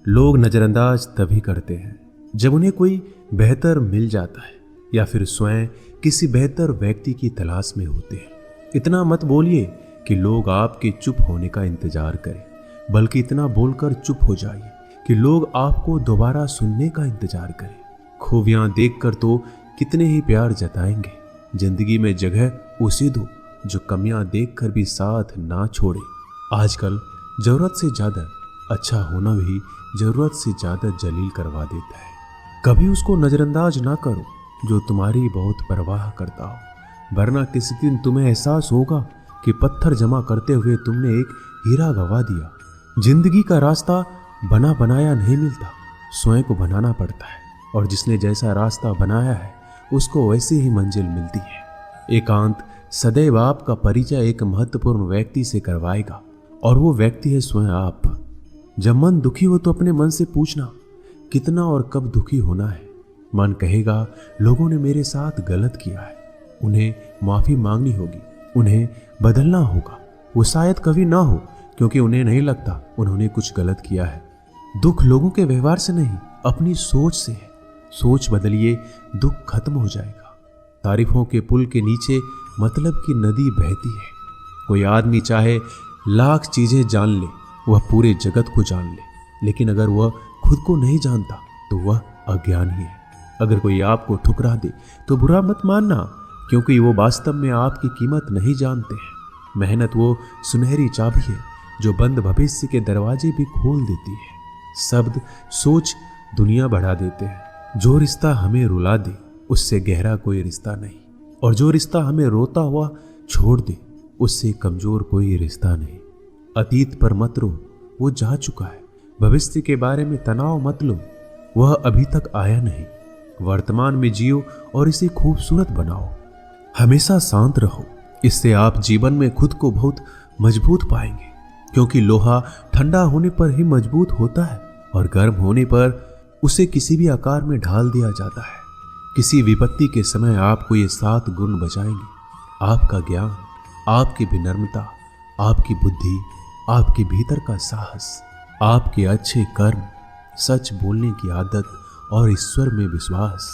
लोग नज़रअंदाज तभी करते हैं जब उन्हें कोई बेहतर मिल जाता है या फिर स्वयं किसी बेहतर व्यक्ति की तलाश में होते हैं। इतना मत बोलिए कि लोग आपके चुप होने का इंतजार करें, बल्कि इतना बोलकर चुप हो जाइए कि लोग आपको दोबारा सुनने का इंतजार करें। खूबियां देखकर तो कितने ही प्यार जताएंगे। जिंदगी में जगह उसे दो जो कमियां देखकर भी साथ ना छोड़े। आजकल जरूरत से ज्यादा अच्छा होना भी जरूरत से ज्यादा जलील करवा देता है। कभी उसको नजरअंदाज ना करो जो तुम्हारी बहुत परवाह करता हो, वरना किसी दिन तुम्हें एहसास होगा कि पत्थर जमा करते हुए तुमने एक हीरा गवा दिया। जिंदगी का रास्ता बना बनाया नहीं मिलता, स्वयं को बनाना पड़ता है, और जिसने जैसा रास्ता बनाया है उसको वैसे ही मंजिल मिलती है। एकांत सदैव आपका परिचय एक महत्वपूर्ण व्यक्ति से करवाएगा, और वो व्यक्ति है स्वयं आप। जब मन दुखी हो तो अपने मन से पूछना कितना और कब दुखी होना है। मन कहेगा लोगों ने मेरे साथ गलत किया है, उन्हें माफी मांगनी होगी, उन्हें बदलना होगा। वो शायद कभी ना हो, क्योंकि उन्हें नहीं लगता उन्होंने कुछ गलत किया है। दुख लोगों के व्यवहार से नहीं, अपनी सोच से है। सोच बदलिए, दुख खत्म हो जाएगा। तारीफों के पुल के नीचे मतलब की नदी बहती है। कोई आदमी चाहे लाख चीजें जान ले, वह पूरे जगत को जान ले, लेकिन अगर वह खुद को नहीं जानता तो वह अज्ञानी है। अगर कोई आपको ठुकरा दे तो बुरा मत मानना, क्योंकि वो वास्तव में आपकी कीमत नहीं जानते हैं। मेहनत वो सुनहरी चाबी है जो बंद भविष्य के दरवाजे भी खोल देती है। शब्द सोच दुनिया बढ़ा देते हैं। जो रिश्ता हमें रुला दे उससे गहरा कोई रिश्ता नहीं, और जो रिश्ता हमें रोता हुआ छोड़ दे उससे कमजोर कोई रिश्ता नहीं। अतीत पर मत रो, वो जा चुका है। भविष्य के बारे में तनाव मत लो, वह अभी तक आया नहीं। वर्तमान में जियो और इसे खूबसूरत बनाओ। हमेशा शांत रहो, इससे आप जीवन में खुद को बहुत मजबूत पाएंगे, क्योंकि लोहा ठंडा होने पर ही मजबूत होता है, और गर्म होने पर उसे किसी भी आकार में ढाल दिया जाता है। किसी विपत्ति के समय आपको ये 7 गुण बचाएंगे: आपका ज्ञान, आपकी विनम्रता, आपकी बुद्धि, आपके भीतर का साहस, आपके अच्छे कर्म, सच बोलने की आदत और ईश्वर में विश्वास।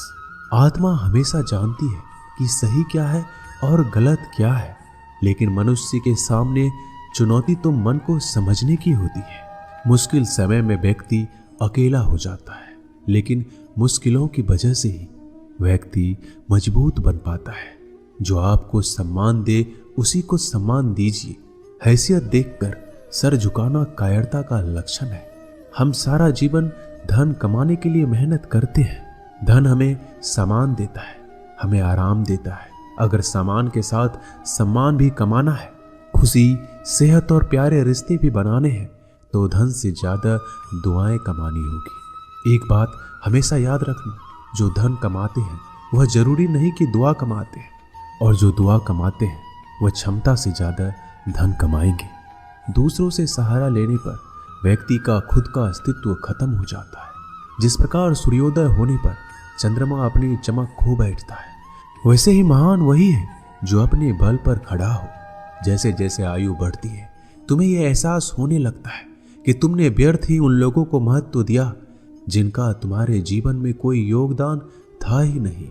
आत्मा हमेशा जानती है कि सही क्या है और गलत क्या है, लेकिन मनुष्य के सामने चुनौती तो मन को समझने की होती है। मुश्किल समय में व्यक्ति अकेला हो जाता है, लेकिन मुश्किलों की वजह से ही व्यक्ति मजबूत बन पाता है। जो आपको सम्मान दे उसी को सम्मान दीजिए। हैसियत देखकर सर झुकाना कायरता का लक्षण है। हम सारा जीवन धन कमाने के लिए मेहनत करते हैं। धन हमें सामान देता है, हमें आराम देता है। अगर सामान के साथ सम्मान भी कमाना है, खुशी, सेहत और प्यारे रिश्ते भी बनाने हैं, तो धन से ज्यादा दुआएं कमानी होगी। एक बात हमेशा याद रखना, जो धन कमाते हैं वह जरूरी नहीं कि दुआ कमाते हैं, और जो दुआ कमाते हैं वह क्षमता से ज्यादा धन कमाएंगे। दूसरों से सहारा लेने पर व्यक्ति का खुद का अस्तित्व खत्म हो जाता है। जिस प्रकार सूर्योदय होने पर चंद्रमा अपनी चमक खो बैठता है, वैसे ही महान वही है जो अपने बल पर खड़ा हो। जैसे जैसे आयु बढ़ती है, तुम्हें यह एहसास होने लगता है कि तुमने व्यर्थ ही उन लोगों को महत्व दिया जिनका तुम्हारे जीवन में कोई योगदान था ही नहीं।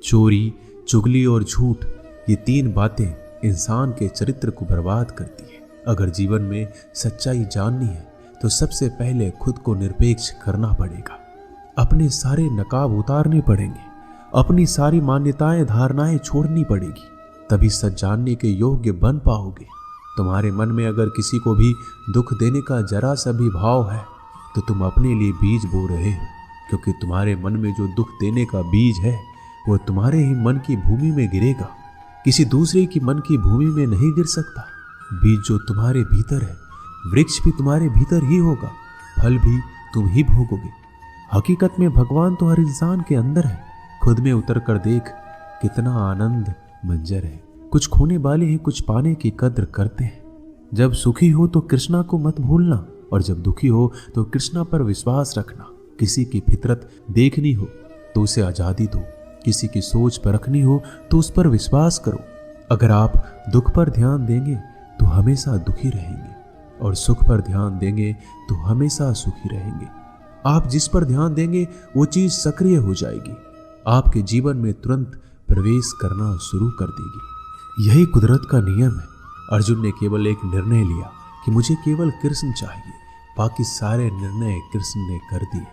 चोरी, चुगली और झूठ, ये 3 बातें इंसान के चरित्र को बर्बाद करती है। अगर जीवन में सच्चाई जाननी है तो सबसे पहले खुद को निरपेक्ष करना पड़ेगा। अपने सारे नकाब उतारने पड़ेंगे, अपनी सारी मान्यताएं धारणाएं छोड़नी पड़ेगी, तभी सच जानने के योग्य बन पाओगे। तुम्हारे मन में अगर किसी को भी दुख देने का जरा सा भी भाव है तो तुम अपने लिए बीज बो रहे हो, क्योंकि तुम्हारे मन में जो दुख देने का बीज है वो तुम्हारे ही मन की भूमि में गिरेगा, किसी दूसरे की मन की भूमि में नहीं गिर सकता। बीज जो तुम्हारे भीतर है, वृक्ष भी तुम्हारे भीतर ही होगा, फल भी तुम ही भोगोगे। हकीकत में भगवान तो हर इंसान के अंदर है। खुद में उतर कर देख, कितना आनंद मंजर है। कुछ खोने वाले हैं, कुछ पाने की कद्र करते हैं। जब सुखी हो तो कृष्णा को मत भूलना, और जब दुखी हो तो कृष्णा पर विश्वास रखना। किसी की फितरत देखनी हो तो उसे आज़ादी दो, किसी की सोच परखनी हो तो उस पर विश्वास करो। अगर आप दुख पर ध्यान देंगे तो हमेशा दुखी रहेंगे, और सुख पर ध्यान देंगे तो हमेशा सुखी रहेंगे। आप जिस पर ध्यान देंगे वो चीज सक्रिय हो जाएगी, आपके जीवन में तुरंत प्रवेश करना शुरू कर देगी। यही कुदरत का नियम है। अर्जुन ने केवल एक निर्णय लिया कि मुझे केवल कृष्ण चाहिए, बाकी सारे निर्णय कृष्ण ने कर दिए।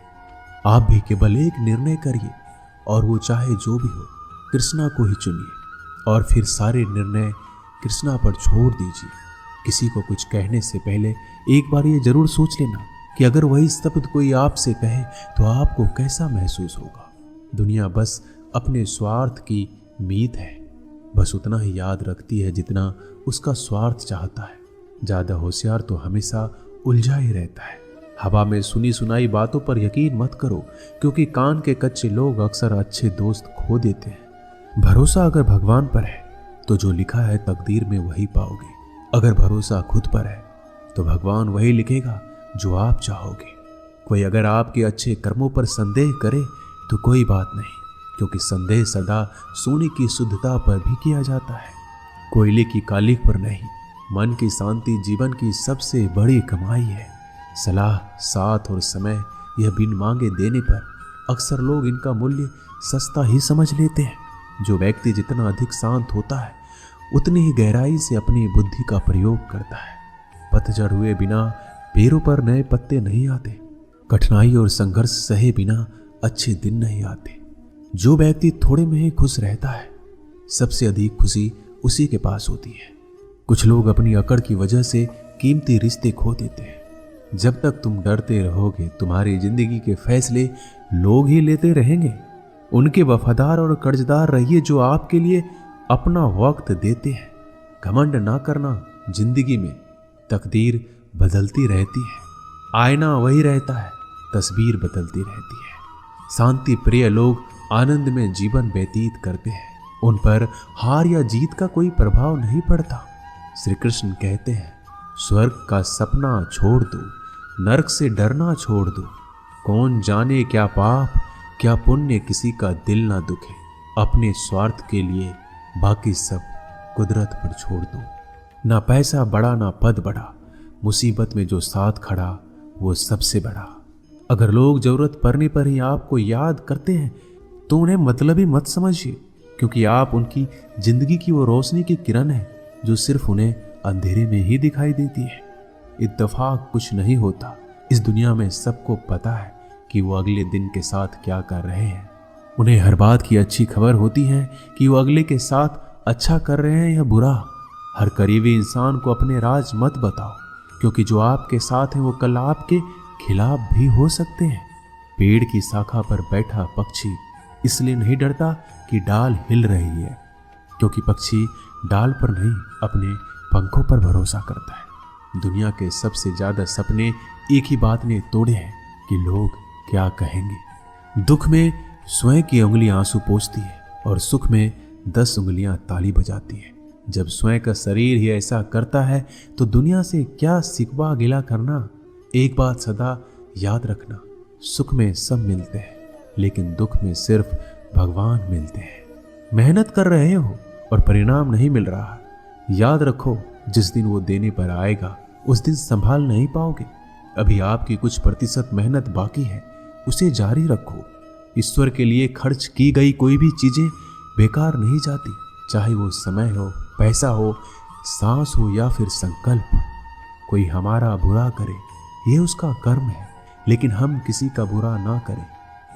आप भी केवल एक निर्णय करिए और वो चाहे जो भी हो, कृष्णा को ही चुनिए और फिर सारे निर्णय कृष्णा पर छोड़ दीजिए। किसी को कुछ कहने से पहले एक बार ये जरूर सोच लेना कि अगर वही शब्द कोई आपसे कहे तो आपको कैसा महसूस होगा। दुनिया बस अपने स्वार्थ की मीत है, बस उतना ही याद रखती है जितना उसका स्वार्थ चाहता है। ज्यादा होशियार तो हमेशा उलझा ही रहता है। हवा में सुनी सुनाई बातों पर यकीन मत करो, क्योंकि कान के कच्चे लोग अक्सर अच्छे दोस्त खो देते हैं। भरोसा अगर भगवान पर है तो जो लिखा है तकदीर में वही पाओगे। अगर भरोसा खुद पर है तो भगवान वही लिखेगा जो आप चाहोगे। कोई अगर आपके अच्छे कर्मों पर संदेह करे तो कोई बात नहीं, क्योंकि संदेह सदा सोने की शुद्धता पर भी किया जाता है, कोयले की कालिख पर नहीं। मन की शांति जीवन की सबसे बड़ी कमाई है। सलाह, साथ और समय यह बिन मांगे देने पर अक्सर लोग इनका मूल्य सस्ता ही समझ लेते हैं। जो व्यक्ति जितना अधिक शांत होता है उतनी ही गहराई से अपनी बुद्धि का प्रयोग करता है। पतझड़ हुए बिना पेड़ों पर नए पत्ते नहीं आते, कठिनाई और संघर्ष सहे बिना अच्छे दिन नहीं आते। जो व्यक्ति थोड़े में ही खुश रहता है, सबसे अधिक खुशी उसी के पास होती है। कुछ लोग अपनी अकड़ की वजह से कीमती रिश्ते खो देते हैं। जब तक तुम डरते रहोगे, तुम्हारी जिंदगी के फैसले लोग ही लेते रहेंगे। उनके वफादार और कर्जदार रहिए जो आपके लिए अपना वक्त देते हैं। घमंड ना करना, जिंदगी में तकदीर बदलती रहती है, आईना वही रहता है, तस्वीर बदलती रहती है। शांति प्रिय लोग आनंद में जीवन व्यतीत करते हैं, उन पर हार या जीत का कोई प्रभाव नहीं पड़ता। श्री कृष्ण कहते हैं, स्वर्ग का सपना छोड़ दो, नरक से डरना छोड़ दो। कौन जाने क्या पाप क्या पुण्य किसी का दिल ना दुखे। अपने स्वार्थ के लिए बाकी सब कुदरत पर छोड़ दो। ना पैसा बड़ा ना पद बड़ा, मुसीबत में जो साथ खड़ा वो सबसे बड़ा। अगर लोग जरूरत पड़ने पर ही आपको याद करते हैं तो उन्हें मतलबी मत समझिए, क्योंकि आप उनकी जिंदगी की वो रोशनी की किरण है जो सिर्फ उन्हें अंधेरे में ही दिखाई देती है। इत्तेफाक कुछ नहीं होता। इस दुनिया में सबको पता है कि वो अगले दिन के साथ क्या कर रहे हैं। उन्हें हर बात की अच्छी खबर होती है कि वो अगले के साथ अच्छा कर रहे हैं या बुरा। हर करीबी इंसान को अपने राज मत बताओ, क्योंकि जो आपके साथ हैं वो कल आपके खिलाफ भी हो सकते हैं। पेड़ की शाखा पर बैठा पक्षी इसलिए नहीं डरता कि डाल हिल रही है, क्योंकि पक्षी डाल पर नहीं अपने पंखों पर भरोसा करता है। दुनिया के सबसे ज्यादा सपने एक ही बात ने तोड़े हैं कि लोग क्या कहेंगे। दुख में स्वयं की उंगली आंसू पोंछती है और सुख में 10 उंगलियां ताली बजाती है। जब स्वयं का शरीर ही ऐसा करता है तो दुनिया से क्या सिकवा गिला करना। एक बात सदा याद रखना, सुख में सब मिलते हैं लेकिन दुख में सिर्फ भगवान मिलते हैं। मेहनत कर रहे हो और परिणाम नहीं मिल रहा, याद रखो जिस दिन वो देने पर आएगा उस दिन संभाल नहीं पाओगे। अभी आपकी कुछ प्रतिशत मेहनत बाकी है, उसे जारी रखो। ईश्वर के लिए खर्च की गई कोई भी चीजें बेकार नहीं जाती, चाहे वो समय हो, पैसा हो, सांस हो या फिर संकल्प। कोई हमारा बुरा करे ये उसका कर्म है, लेकिन हम किसी का बुरा ना करें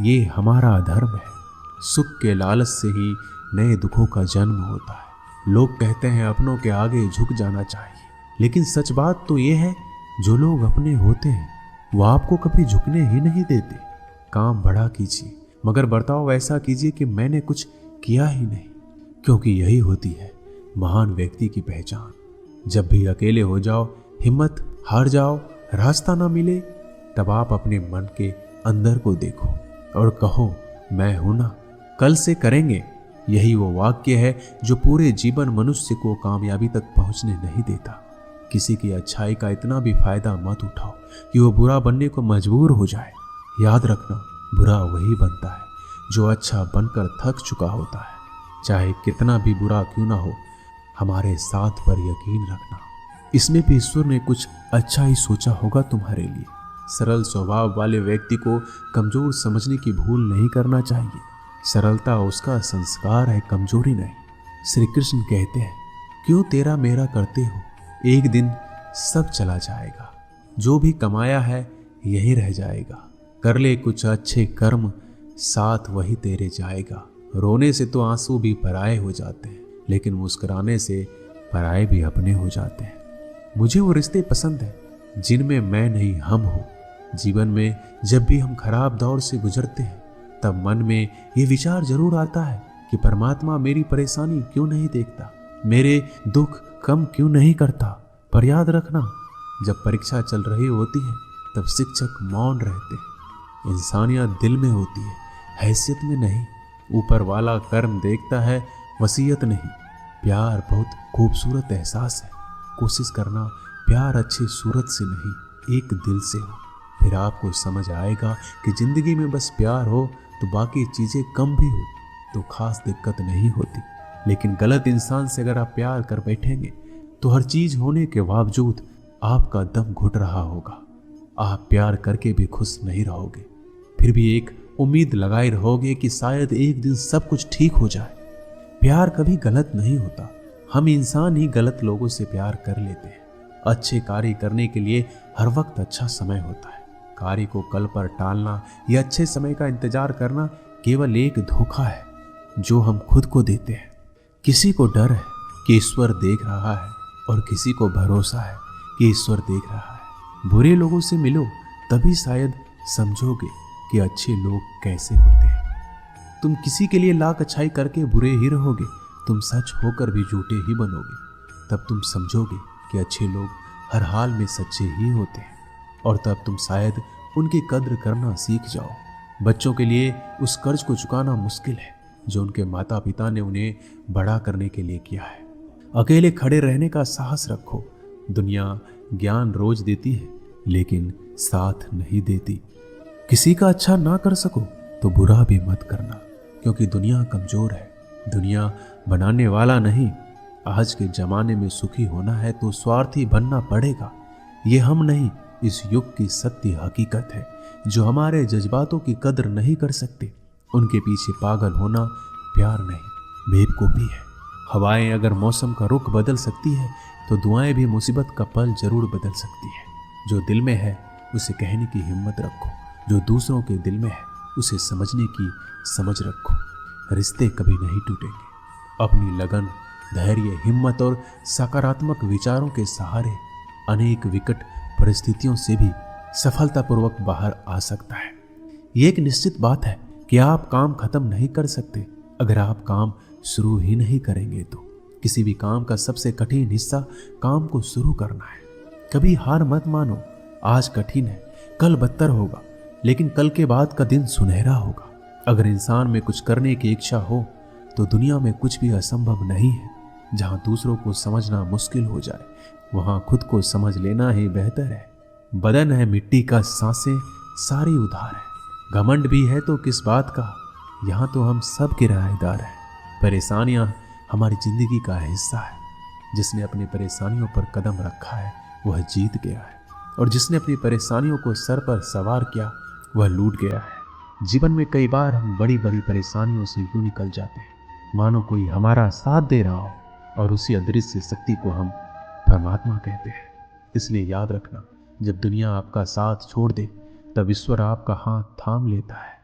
ये हमारा धर्म है। सुख के लालच से ही नए दुखों का जन्म होता है। लोग कहते हैं अपनों के आगे झुक जाना चाहिए, लेकिन सच बात तो ये है जो लोग अपने होते हैं वो आपको कभी झुकने ही नहीं देते। काम बड़ा कीजिए मगर बर्ताव ऐसा कीजिए कि मैंने कुछ किया ही नहीं, क्योंकि यही होती है महान व्यक्ति की पहचान। जब भी अकेले हो जाओ, हिम्मत हार जाओ, रास्ता ना मिले, तब आप अपने मन के अंदर को देखो और कहो मैं हूं ना, कल से करेंगे। यही वो वाक्य है जो पूरे जीवन मनुष्य को कामयाबी तक पहुंचने नहीं देता। किसी की अच्छाई का इतना भी फायदा मत उठाओ कि वो बुरा बनने को मजबूर हो जाए। याद रखना, बुरा वही बनता है जो अच्छा बनकर थक चुका होता है। चाहे कितना भी बुरा क्यों ना हो, हमारे साथ पर यकीन रखना, इसमें भी ईश्वर ने कुछ अच्छा ही सोचा होगा तुम्हारे लिए। सरल स्वभाव वाले व्यक्ति को कमजोर समझने की भूल नहीं करना चाहिए। सरलता उसका संस्कार है, कमजोरी नहीं। श्री कृष्ण कहते हैं, क्यों तेरा मेरा करते हो, एक दिन सब चला जाएगा। जो भी कमाया है यही रह जाएगा। कर ले कुछ अच्छे कर्म, साथ वही तेरे जाएगा। रोने से तो आंसू भी पराए हो जाते हैं, लेकिन मुस्कुराने से पराए भी अपने हो जाते हैं। मुझे वो रिश्ते पसंद हैं जिनमें मैं नहीं हम हो। जीवन में जब भी हम खराब दौर से गुजरते हैं तब मन में ये विचार जरूर आता है कि परमात्मा मेरी परेशानी क्यों नहीं देखता, मेरे दुख कम क्यों नहीं करता। पर याद रखना, जब परीक्षा चल रही होती है तब शिक्षक मौन रहते हैं। इंसानियत दिल में होती है, हैसियत में नहीं। ऊपर वाला कर्म देखता है, वसीयत नहीं। प्यार बहुत खूबसूरत एहसास है। कोशिश करना प्यार अच्छी सूरत से नहीं, एक दिल से हो। फिर आपको समझ आएगा कि जिंदगी में बस प्यार हो तो बाकी चीजें कम भी हो तो खास दिक्कत नहीं होती। लेकिन गलत इंसान से अगर आप प्यार कर बैठेंगे तो हर चीज होने के बावजूद आपका दम घुट रहा होगा। आप प्यार करके भी खुश नहीं रहोगे, फिर भी एक उम्मीद लगाए रहोगे कि शायद एक दिन सब कुछ ठीक हो जाए। प्यार कभी गलत नहीं होता, हम इंसान ही गलत लोगों से प्यार कर लेते हैं। अच्छे कार्य करने के लिए हर वक्त अच्छा समय होता है। कार्य को कल पर टालना या अच्छे समय का इंतजार करना केवल एक धोखा है जो हम खुद को देते हैं। किसी को डर है कि ईश्वर देख रहा है और किसी को भरोसा है कि ईश्वर देख रहा है। बुरे लोगों से मिलो तभी शायद समझोगे कि अच्छे लोग कैसे होते हैं। तुम किसी के लिए लाख अच्छाई करके बुरे ही रहोगे, तुम सच होकर भी झूठे ही बनोगे। तब तुम समझोगे कि अच्छे लोग हर हाल में सच्चे ही होते हैं और तब तुम शायद उनकी कद्र करना सीख जाओ। बच्चों के लिए उस कर्ज को चुकाना मुश्किल है जो उनके माता पिता ने उन्हें बड़ा करने के लिए किया है। अकेले खड़े रहने का साहस रखो। दुनिया ज्ञान रोज देती है लेकिन साथ नहीं देती। किसी का अच्छा ना कर सको तो बुरा भी मत करना, क्योंकि दुनिया कमजोर है, दुनिया बनाने वाला नहीं। आज के जमाने में सुखी होना है तो स्वार्थी बनना पड़ेगा। ये हम नहीं, इस युग की सत्य हकीकत है। जो हमारे जज्बातों की कद्र नहीं कर सकते उनके पीछे पागल होना प्यार नहीं, बेवकूफी है। हवाएं अगर मौसम का रुख बदल सकती है तो दुआएं भी मुसीबत का पल जरूर बदल सकती है। जो दिल में है उसे कहने की हिम्मत रखो, जो दूसरों के दिल में है उसे समझने की समझ रखो। रिश्ते कभी नहीं टूटेंगे। अपनी लगन, धैर्य, हिम्मत और सकारात्मक विचारों के सहारे अनेक विकट परिस्थितियों से भी सफलतापूर्वक बाहर आ सकता है। ये एक निश्चित बात है कि आप काम खत्म नहीं कर सकते अगर आप काम शुरू ही नहीं करेंगे। तो किसी भी काम का सबसे कठिन हिस्सा काम को शुरू करना है। कभी हार मत मानो। आज कठिन है, कल बदतर होगा, लेकिन कल के बाद का दिन सुनहरा होगा। अगर इंसान में कुछ करने की इच्छा हो तो दुनिया में कुछ भी असंभव नहीं है। जहां दूसरों को समझना मुश्किल हो जाए वहां खुद को समझ लेना ही बेहतर है। बदन है मिट्टी का, सांसें सारी उधार है। घमंड भी है तो किस बात का, यहाँ तो हम सब किराएदार हैं। परेशानियां हमारी जिंदगी का हिस्सा है। जिसने अपनी परेशानियों पर कदम रखा है वह जीत गया है, और जिसने अपनी परेशानियों को सर पर सवार किया वह लूट गया है। जीवन में कई बार हम बड़ी बड़ी परेशानियों से यूं निकल जाते हैं मानो कोई हमारा साथ दे रहा हो, और उसी अदृश्य शक्ति को हम परमात्मा कहते हैं। इसलिए याद रखना, जब दुनिया आपका साथ छोड़ दे तब ईश्वर आपका हाथ थाम लेता है।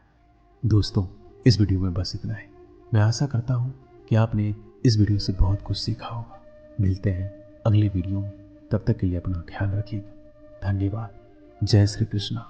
दोस्तों, इस वीडियो में बस इतना ही। मैं आशा करता हूँ कि आपने इस वीडियो से बहुत कुछ सीखा होगा। मिलते हैं अगली वीडियो में, तब तक के लिए अपना ख्याल रखिएगा। धन्यवाद। जय श्री कृष्णा।